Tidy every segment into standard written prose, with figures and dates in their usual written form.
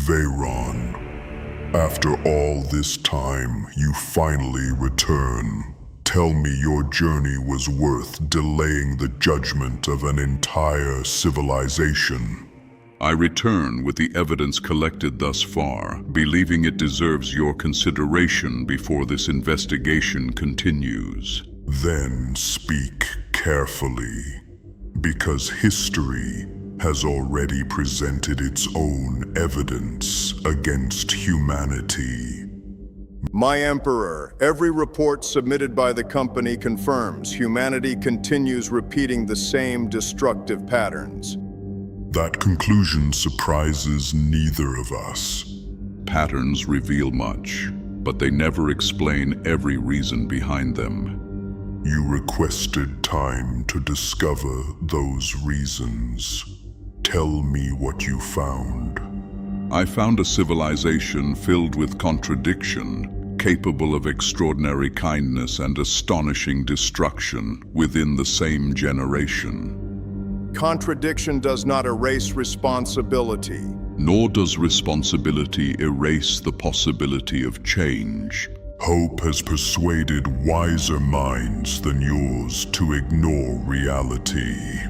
Veyron, after all this time, you finally return. Tell me your journey was worth delaying the judgment of an entire civilization. I return with the evidence collected thus far, believing it deserves your consideration before this investigation continues. Then speak carefully, because history has already presented its own evidence against humanity. My Emperor, every report submitted by the company confirms humanity continues repeating the same destructive patterns. That conclusion surprises neither of us. Patterns reveal much, but they never explain every reason behind them. You requested time to discover those reasons. Tell me what you found. I found a civilization filled with contradiction, capable of extraordinary kindness and astonishing destruction within the same generation. Contradiction does not erase responsibility. Nor does responsibility erase the possibility of change. Hope has persuaded wiser minds than yours to ignore reality.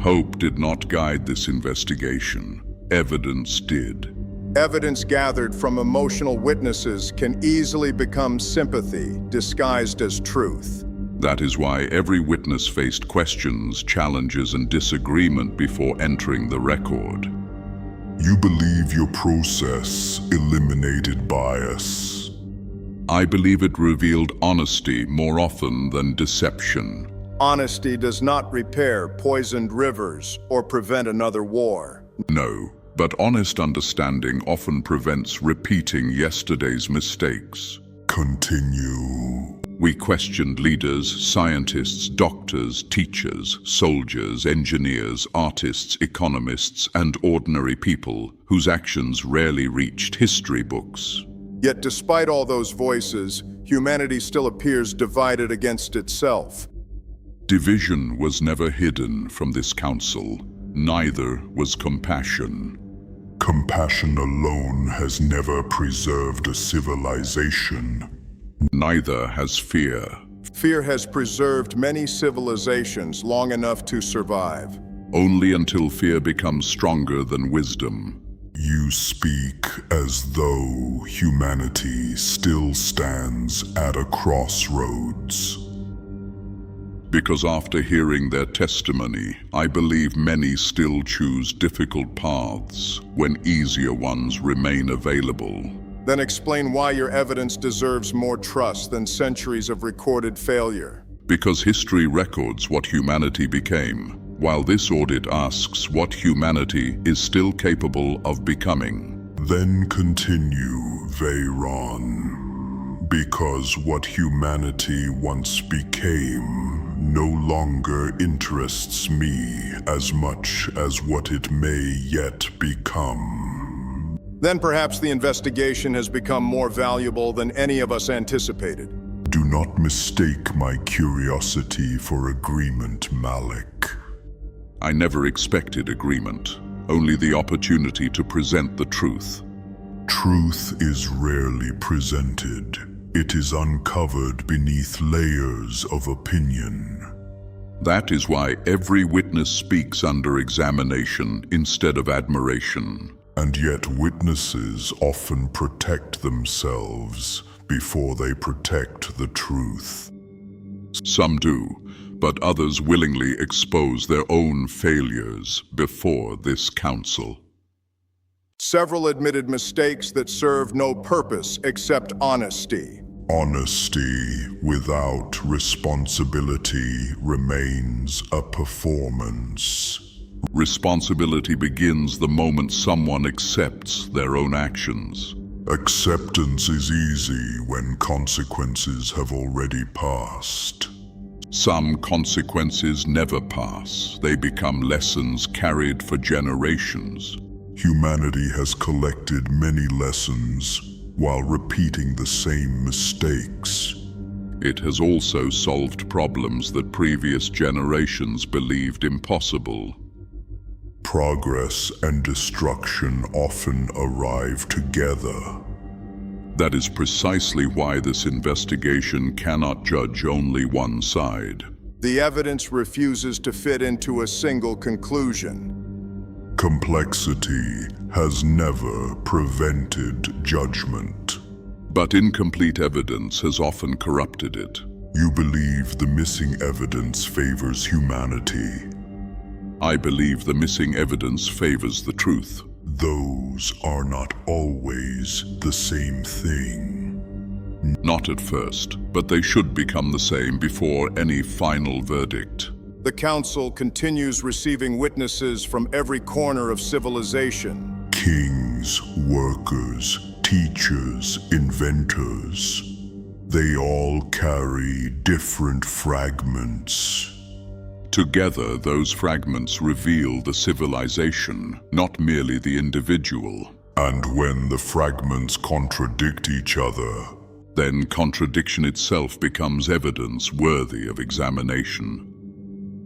Hope did not guide this investigation. Evidence did. Evidence gathered from emotional witnesses can easily become sympathy, disguised as truth. That is why every witness faced questions, challenges, and disagreement before entering the record. You believe your process eliminated bias. I believe it revealed honesty more often than deception. Honesty does not repair poisoned rivers or prevent another war. No, but honest understanding often prevents repeating yesterday's mistakes. Continue. We questioned leaders, scientists, doctors, teachers, soldiers, engineers, artists, economists, and ordinary people whose actions rarely reached history books. Yet despite all those voices, humanity still appears divided against itself. Division was never hidden from this council. Neither was compassion. Compassion alone has never preserved a civilization. Neither has fear. Fear has preserved many civilizations long enough to survive. Only until fear becomes stronger than wisdom. You speak as though humanity still stands at a crossroads. Because after hearing their testimony, I believe many still choose difficult paths when easier ones remain available. Then explain why your evidence deserves more trust than centuries of recorded failure. Because history records what humanity became, while this audit asks what humanity is still capable of becoming. Then continue, Veyron. Because what humanity once became no longer interests me as much as what it may yet become. Then perhaps the investigation has become more valuable than any of us anticipated. Do not mistake my curiosity for agreement, Malik. I never expected agreement, only the opportunity to present the truth. Truth is rarely presented. It is uncovered beneath layers of opinion. That is why every witness speaks under examination instead of admiration. And yet witnesses often protect themselves before they protect the truth. Some do, but others willingly expose their own failures before this council. Several admitted mistakes that serve no purpose except honesty. Honesty without responsibility remains a performance. Responsibility begins the moment someone accepts their own actions. Acceptance is easy when consequences have already passed. Some consequences never pass. They become lessons carried for generations. Humanity has collected many lessons while repeating the same mistakes. It has also solved problems that previous generations believed impossible. Progress and destruction often arrive together. That is precisely why this investigation cannot judge only one side. The evidence refuses to fit into a single conclusion. Complexity has never prevented judgment. But incomplete evidence has often corrupted it. You believe the missing evidence favors humanity. I believe the missing evidence favors the truth. Those are not always the same thing. Not at first, but they should become the same before any final verdict. The Council continues receiving witnesses from every corner of civilization. Kings, workers, teachers, inventors. They all carry different fragments. Together, those fragments reveal the civilization, not merely the individual. And when the fragments contradict each other, then contradiction itself becomes evidence worthy of examination.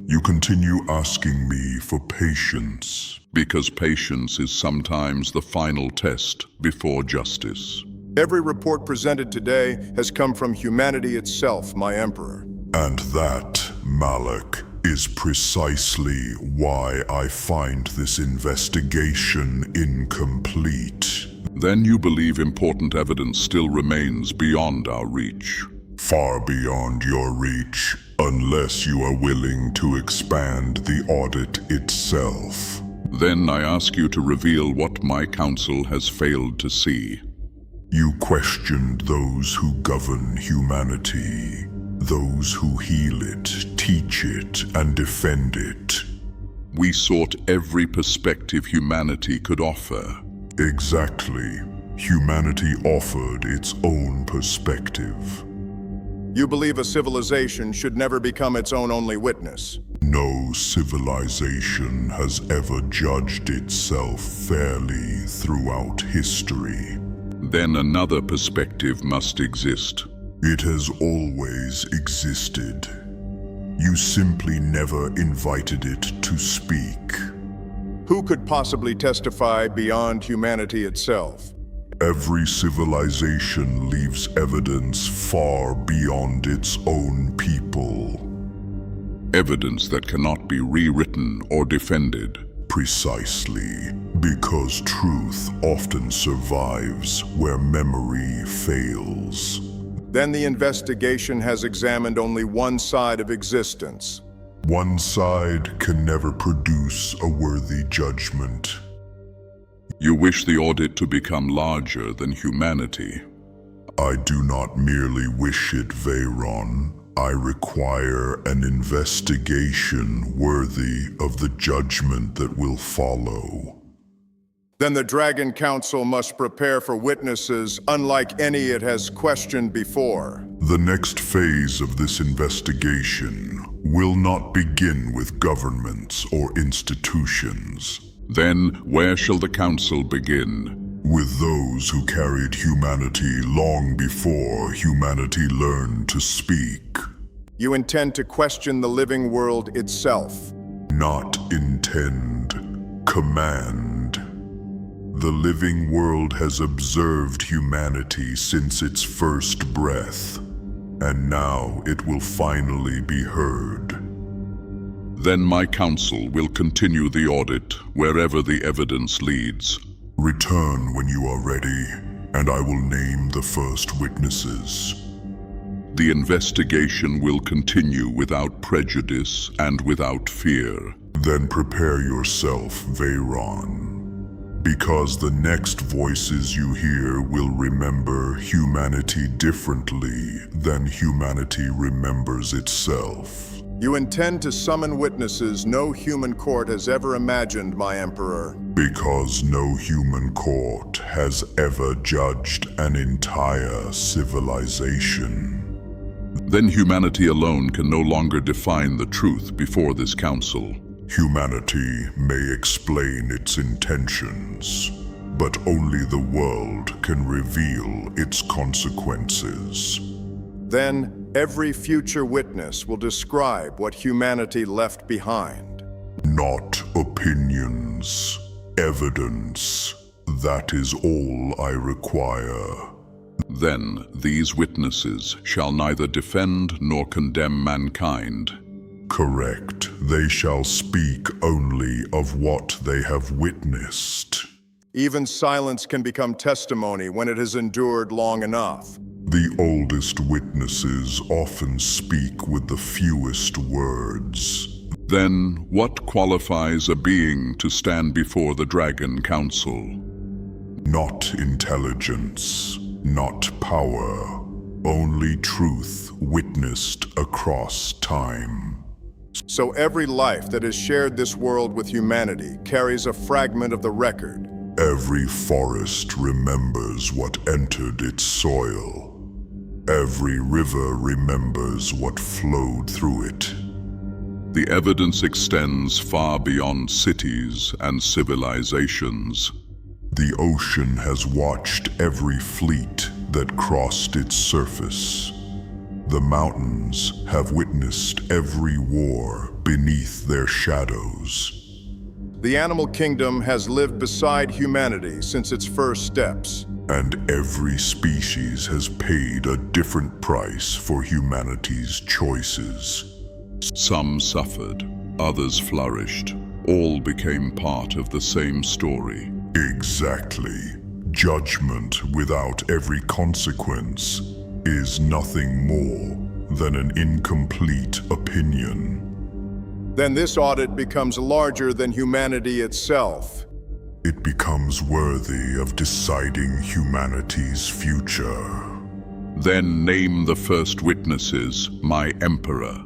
You continue asking me for patience. Because patience is sometimes the final test before justice. Every report presented today has come from humanity itself, my Emperor. And that, Malak, is precisely why I find this investigation incomplete. Then you believe important evidence still remains beyond our reach. Far beyond your reach, unless you are willing to expand the audit itself. Then I ask you to reveal what my council has failed to see. You questioned those who govern humanity, those who heal it, teach it, and defend it. We sought every perspective humanity could offer. Exactly. Humanity offered its own perspective. You believe a civilization should never become its own only witness. No civilization has ever judged itself fairly throughout history. Then another perspective must exist. It has always existed. You simply never invited it to speak. Who could possibly testify beyond humanity itself? Every civilization leaves evidence far beyond its own people. Evidence that cannot be rewritten or defended. Precisely, because truth often survives where memory fails. Then the investigation has examined only one side of existence. One side can never produce a worthy judgment. You wish the audit to become larger than humanity. I do not merely wish it, Veyron. I require an investigation worthy of the judgment that will follow. Then the Dragon Council must prepare for witnesses unlike any it has questioned before. The next phase of this investigation will not begin with governments or institutions. Then where shall the Council begin? With those who carried humanity long before humanity learned to speak. You intend to question the living world itself. Not intend, command. The living world has observed humanity since its first breath, and now it will finally be heard. Then my council will continue the audit wherever the evidence leads. Return when you are ready, and I will name the first witnesses. The investigation will continue without prejudice and without fear. Then prepare yourself, Veyron. Because the next voices you hear will remember humanity differently than humanity remembers itself. You intend to summon witnesses no human court has ever imagined, my Emperor. Because no human court has ever judged an entire civilization. Then humanity alone can no longer define the truth before this council. Humanity may explain its intentions, but only the world can reveal its consequences. Then every future witness will describe what humanity left behind. Not opinions. questions. Evidence. That is all I require. Then these witnesses shall neither defend nor condemn mankind. Correct. They shall speak only of what they have witnessed. Even silence can become testimony when it has endured long enough. The oldest witnesses often speak with the fewest words. Then what qualifies a being to stand before the Dragon Council? Not intelligence, not power, only truth witnessed across time. So every life that has shared this world with humanity carries a fragment of the record. Every forest remembers what entered its soil. Every river remembers what flowed through it. The evidence extends far beyond cities and civilizations. The ocean has watched every fleet that crossed its surface. The mountains have witnessed every war beneath their shadows. The animal kingdom has lived beside humanity since its first steps. And every species has paid a different price for humanity's choices. Some suffered, others flourished. All became part of the same story. Exactly. Judgment without every consequence is nothing more than an incomplete opinion. Then this audit becomes larger than humanity itself. It becomes worthy of deciding humanity's future. Then name the first witnesses, my emperor.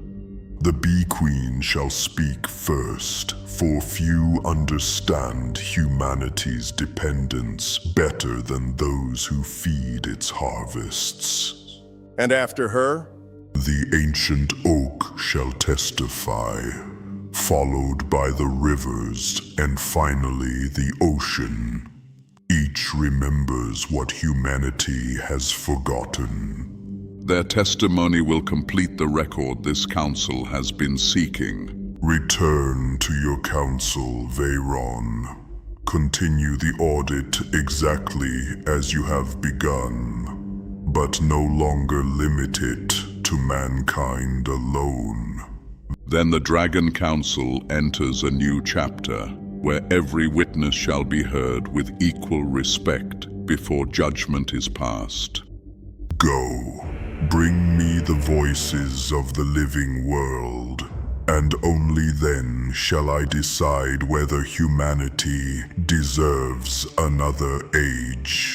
The Bee Queen shall speak first, for few understand humanity's dependence better than those who feed its harvests. And after her? The ancient oak shall testify, followed by the rivers, and finally the ocean. Each remembers what humanity has forgotten. Their testimony will complete the record this council has been seeking. Return to your council, Veyron. Continue the audit exactly as you have begun, but no longer limit it to mankind alone. Then the Dragon Council enters a new chapter, where every witness shall be heard with equal respect before judgment is passed. Go, bring me the voices of the living world, and only then shall I decide whether humanity deserves another age.